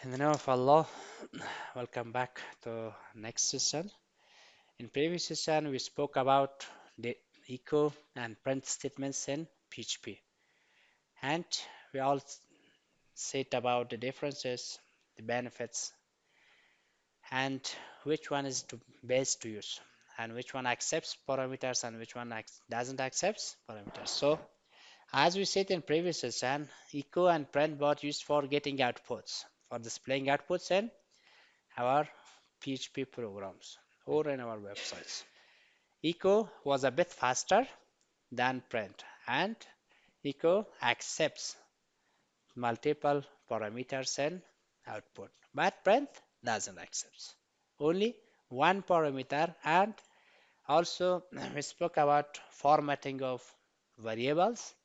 In the name of Allah, welcome back to next session. In previous session, we spoke about the echo and print statements in PHP, and we all said about the differences, the benefits, and which one is best to use, and which one accepts parameters and which one doesn't accept parameters. So, as we said in previous session, echo and print both used for getting outputs, for displaying outputs in our PHP programs or in our websites. Echo was a bit faster than print, and echo accepts multiple parameters in output, but print doesn't accept only one parameter. And also we spoke about formatting of variables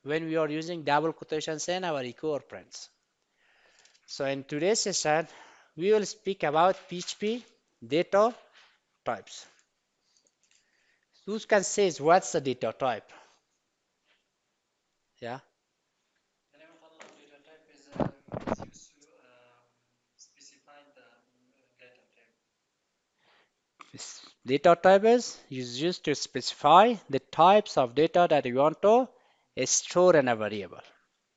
when we are using double quotations in our echo or prints. So in today's session, we will speak about PHP data types. Who can say what's the data type? Yeah. The name of another data type is used to specify the data type. Data type is used to specify the types of data that you want to store in a variable.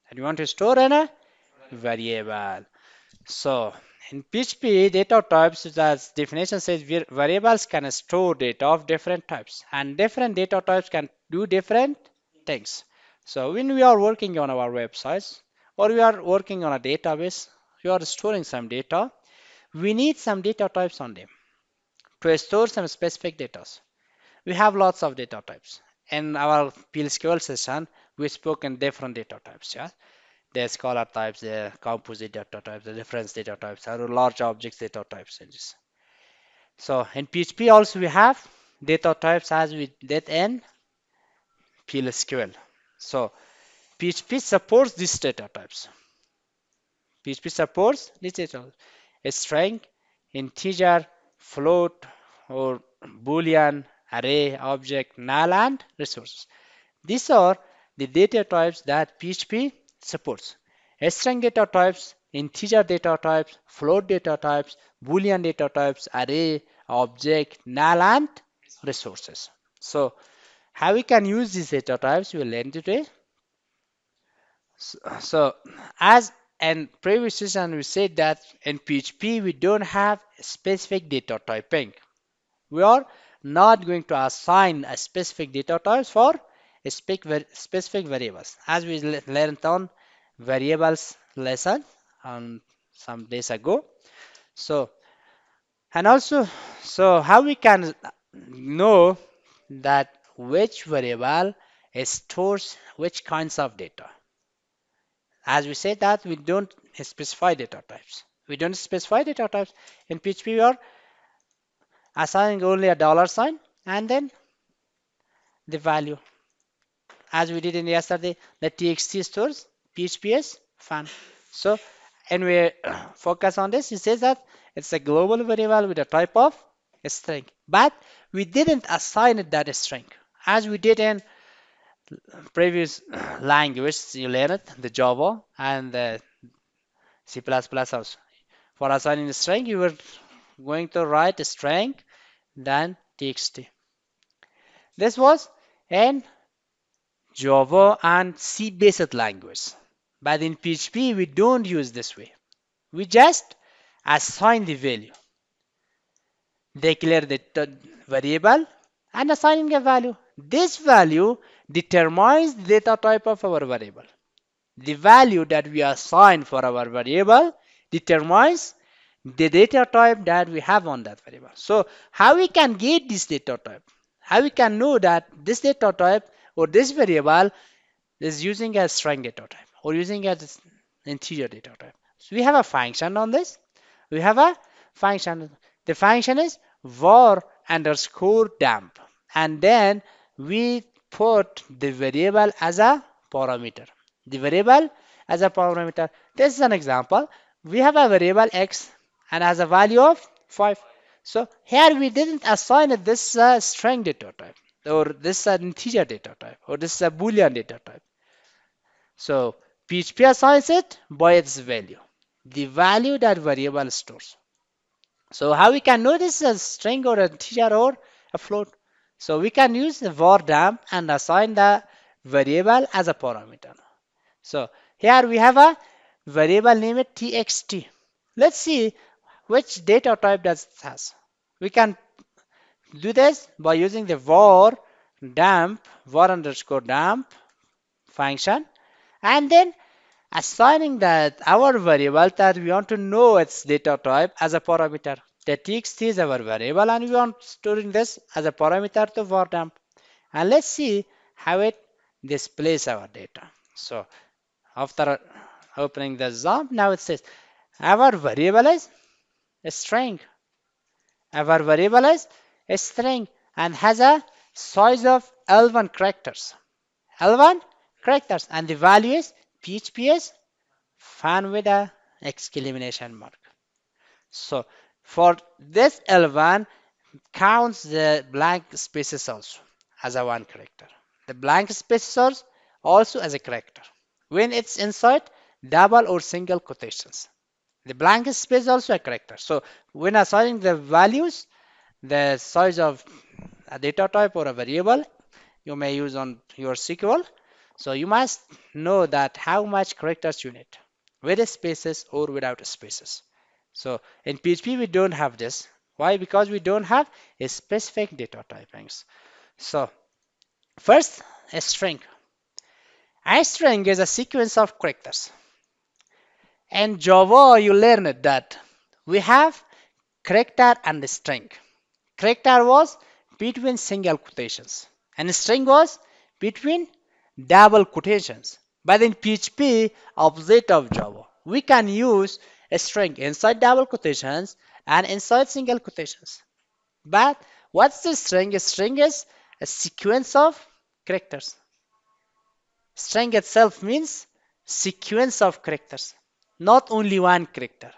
And you want to store in a variable. So in PHP, data types, as definition says, variables can store data of different types, and different data types can do different things. So when we are working on our websites or we are working on a database, we are storing some data, we need some data types on them to store some specific data. We have lots of data types. In our PLSQL session, we spoke in different data types. Yeah, the scalar types, the composite data types, the difference data types, or large objects data types. So in PHP also we have data types as we did in PLSQL. So PHP supports these data types. PHP supports these data types. A string, integer, float, or boolean, array, object, null, and resources. These are the data types that PHP supports. String data types, integer data types, float data types, boolean data types, array, object, null, and resources. So how we can use these data types we will learn today. So as in previous session we said that in PHP we don't have specific data typing. We are not going to assign a specific data types for a specific variables, as we learned on variables lesson some days ago. So and also, so how we can know that which variable stores which kinds of data? As we said that we don't specify data types. We don't specify data types in PHP. We are assigning only a dollar sign and then the value. As we did in yesterday, the txt stores PHP is fun. So, and we focus on this. It says that it's a global variable with a type of a string, but we didn't assign it that string as we did in previous language. You learned the Java and the C++ also. For assigning a string, you were going to write a string then txt. This was in Java and C based language. But in PHP, we don't use this way. We just assign the value, declare the variable, and assigning a value. This value determines the data type of our variable. The value that we assign for our variable determines the data type that we have on that variable. So how we can get this data type? How we can know that this data type or this variable is using a string data type or using an integer data type? So we have a function on this. We have a function. The function is var underscore dump, and then we put the variable as a parameter. The variable as a parameter. This is an example. We have a variable x and has a value of 5. So here we didn't assign it this string data type or this integer data type or this boolean data type. So PHP assigns it by its value. the value that variable stores. So how we can know this is a string or a integer or a float? So we can use the var dump and assign the variable as a parameter. So here we have a variable named txt. Let's see which data type does it has. We can do this by using the var dump, var underscore dump function, and then assigning that our variable that we want to know its data type as a parameter. The txt is our variable and we want storing this as a parameter to var dump. And let's see how it displays our data. So after opening the XAMPP, now it says our variable is a string. Our variable is a string and has a size of 11 characters. 11 characters, and the value is PHP is fan with a exclamation mark. So for this L1 counts the blank spaces also as a one character. The blank spaces also as a character. When it's inside double or single quotations. The blank space also a character. So when assigning the values, the size of a data type or a variable you may use on your SQL. So you must know that how much characters you need, with spaces or without spaces. So in PHP we don't have this. Why? Because we don't have a specific data typings. So first, a string. A string is a sequence of characters. In Java you learned that we have character and string. Character was between single quotations and string was between double quotations. But in PHP, opposite of Java, we can use a string inside double quotations and inside single quotations. But what's the string? A string is a sequence of characters. String itself means sequence of characters, not only one character,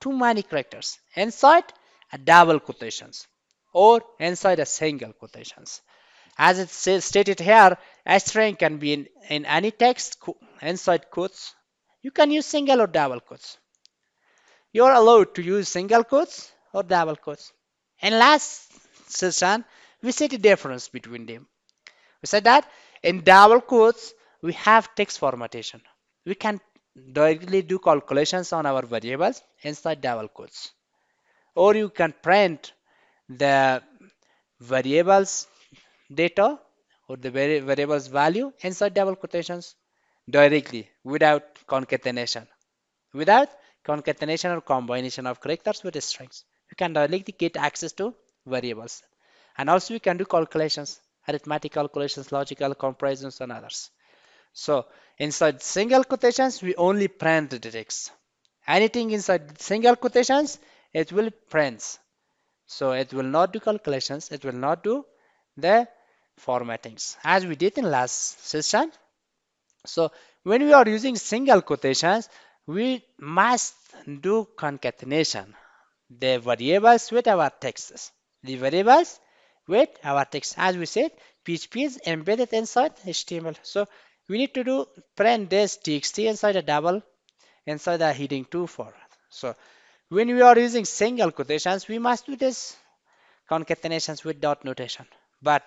too many characters inside a double quotations or inside a single quotations. As it says, stated here, a string can be in any text inside quotes. You can use single or double quotes. You are allowed to use single quotes or double quotes. In last session, we said the difference between them. We said that in double quotes, we have text formattation. We can directly do calculations on our variables inside double quotes. Or you can print the variables data or the variables value inside double quotations directly without concatenation. Without concatenation or combination of characters with strings, you can directly get access to variables. And also you can do calculations, arithmetic calculations, logical comparisons, and others. So inside single quotations, we only print the text. Anything inside single quotations, it will print. So it will not do calculations, it will not do the formattings as we did in last session. So when we are using single quotations, we must do concatenation. The variables with our texts. The variables with our text. As we said, PHP is embedded inside HTML. So we need to do print this txt inside a double, inside a heading 2 format. So when we are using single quotations, we must do this concatenations with dot notation. But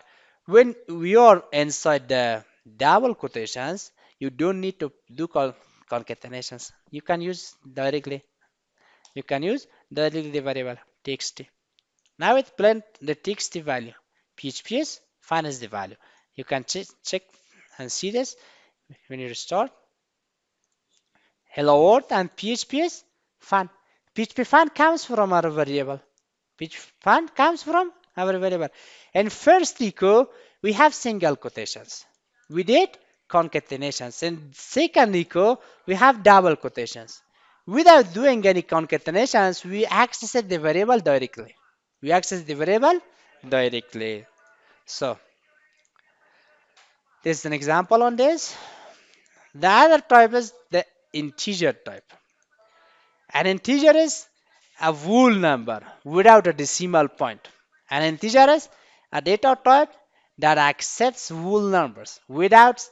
when we are inside the double quotations, you don't need to do concatenations. You can use directly. You can use directly the variable txt. Now it print the txt value. PHP is fun is the value. You can check and see this when you restart. Hello world and PHP is fun. PHP fun comes from our variable. PHP fun comes from our variable. In first echo, we have single quotations. We did concatenations. In second echo, we have double quotations. Without doing any concatenations, we access the variable directly. We access the variable directly. So this is an example on this. The other type is the integer type. An integer is a whole number without a decimal point. An integer is a data type that accepts whole numbers without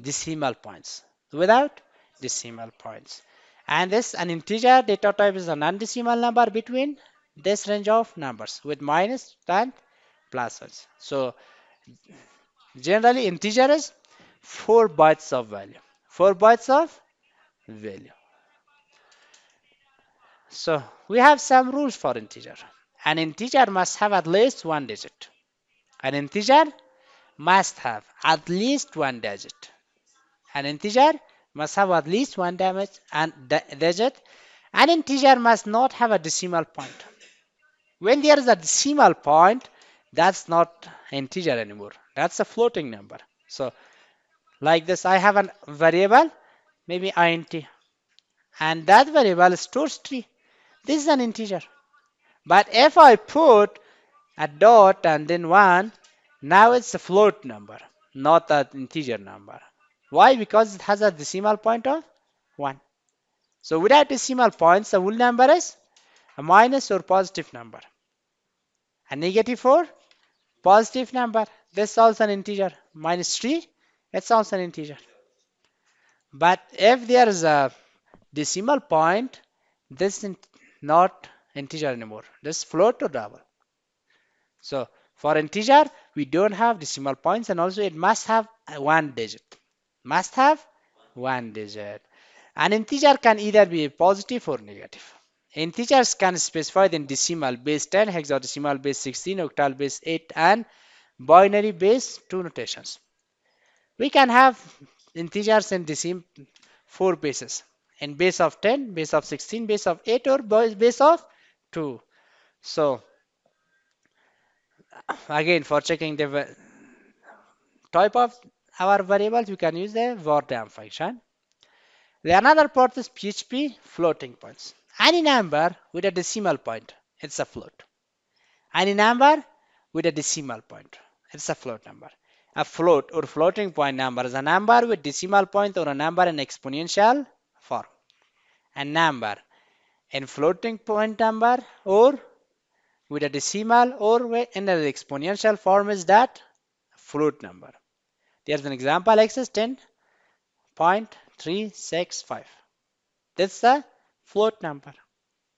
decimal points. Without decimal points. And this an integer data type is a non-decimal number between this range of numbers with minus and plus ones. So generally integer is 4 bytes of value. 4 bytes of value. So we have some rules for integer. An integer must have at least one digit. An integer must have at least one digit. An integer must have at least one digit. An integer must not have a decimal point. When there is a decimal point, that's not integer anymore. That's a floating number. So like this, I have a variable, maybe int, and that variable stores 3. This is an integer. But if I put a dot and then 1, now it's a float number, not an integer number. Why? Because it has a decimal point of 1. So without decimal points, the whole number is a minus or positive number. A negative or positive number. This is also an integer. Minus 3, it's also an integer. But if there is a decimal point, this is not integer anymore. This is float or double. So for integer, we don't have decimal points, and also it must have one digit. Must have one digit. An integer can either be positive or negative. Integers can specify in decimal base 10, hexadecimal base 16, octal base 8, and binary base 2 notations. We can have integers in decimal 4 bases. In base of 10, base of 16, base of 8, or base of 2. So again, for checking the type of our variables, we can use the var_dam function. The another part is PHP floating points. Any number with a decimal point, it's a float. Any number with a decimal point, it's a float number. A float or floating point number is a number with decimal point or a number in exponential form. A number in floating point number or with a decimal or in an exponential form is that float number. There's an example x is 10.365. That's the float number.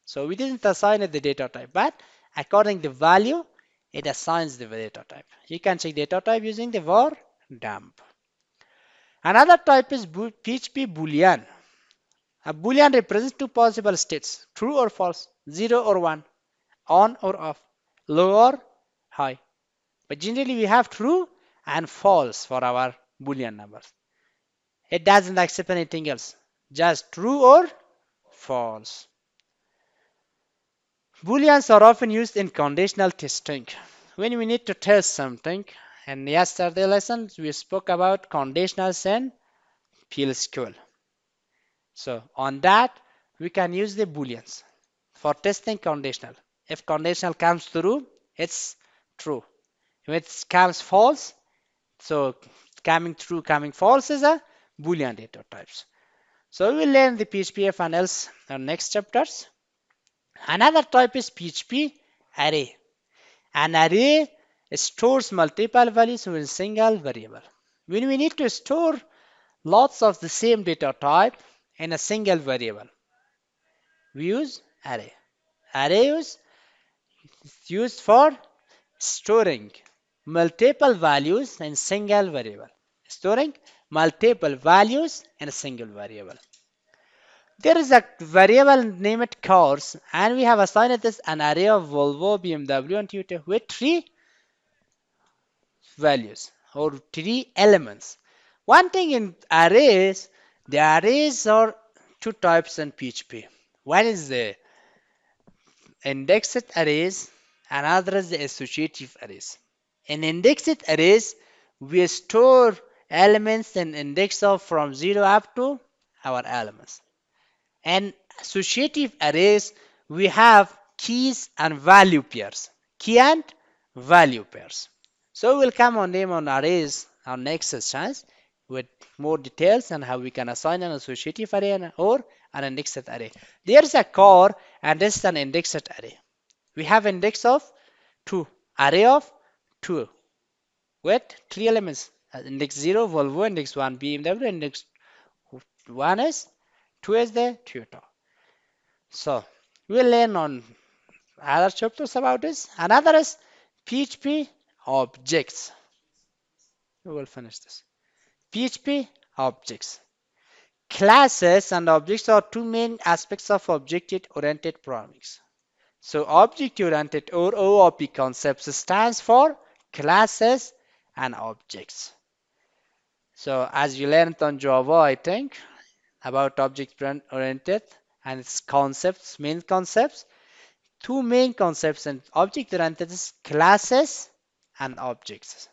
So we didn't assign it the data type, but according to the value, it assigns the data type. You can check data type using the var dump. Another type is PHP boolean. A boolean represents two possible states, true or false, 0 or 1, on or off, low or high. But generally we have true and false for our boolean numbers. It doesn't accept anything else, just true or false. Booleans are often used in conditional testing. When we need to test something, and yesterday lesson we spoke about conditionals and PLSQL. So on that, we can use the booleans for testing conditional. If conditional comes true, it's true. If it comes false, so coming true, coming false is a boolean data types. So we will learn the PHP and else in next chapters. Another type is PHP array. An array stores multiple values in a single variable. When we need to store lots of the same data type in a single variable, we use array. Array is used for storing multiple values in single variable. Storing multiple values in a single variable. There is a variable named cars, and we have assigned this an array of Volvo, BMW, and Toyota with 3 values or 3 elements. One thing in arrays, the arrays are 2 types in PHP. One is the indexed arrays, another is the associative arrays. In indexed arrays, we store elements in index of from 0 up to our elements. And associative arrays, we have keys and value pairs. Key and value pairs. So we'll come on them on arrays on next session with more details on how we can assign an associative array or an indexed array. There's a core and this is an indexed array. We have index of 2, array of 2 with 3 elements. Index 0, Volvo, index 1, BMW, index 1 is 2 is the tutor. So we'll learn on other chapters about this. Another is PHP objects. We will finish this. PHP objects. Classes and objects are two main aspects of object-oriented programming. So object-oriented or OOP concepts stands for classes and objects. So as you learned on Java, I think, about object-oriented and its concepts, main concepts. Two main concepts in object-oriented is classes and objects.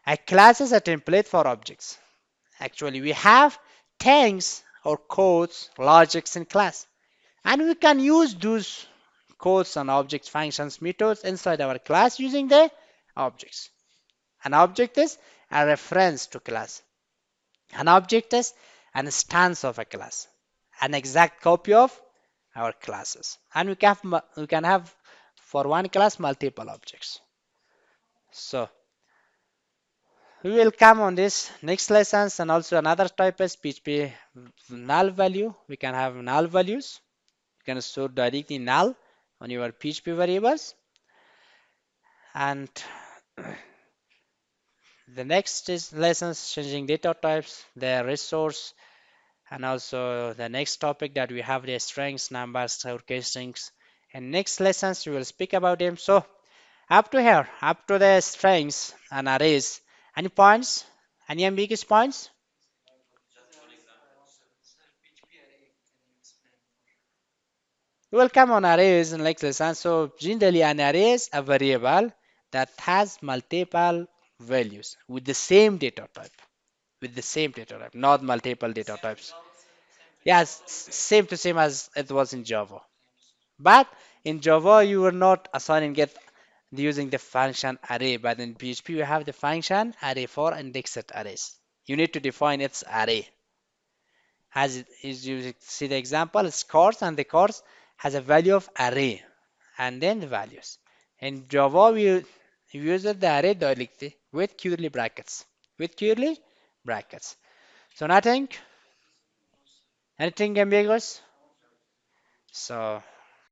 A class is a template for objects. Actually, we have things or codes, logics in class. And we can use those codes and object functions methods inside our class using the objects. An object is a reference to class. An object is an instance of a class, an exact copy of our classes. And we can have for one class multiple objects. So we will come on this next lessons, and also another type is PHP null value. We can have null values. You can store directly null on your PHP variables. And the next is lessons changing data types, the resource, and also the next topic that we have the strings, numbers, or strings. And next lessons we will speak about them. So up to here, up to the strings and arrays. Any points? Any ambiguous points? PHP array, can you explain? We will come on arrays in next lesson. So generally an array is a variable that has multiple values with the same data type. With the same data type, not multiple data Same to types. Java, same to Yes, Java. same to same as it was in Java. Same to same. But in Java, you were not assigning it using the function array. But in PHP, you have the function array for indexed arrays. You need to define its array. As it is, you see the example, it's course, and the course has a value of array, and then the values. In Java, we use the array directly with curly brackets. With curly brackets. So nothing, anything ambiguous. So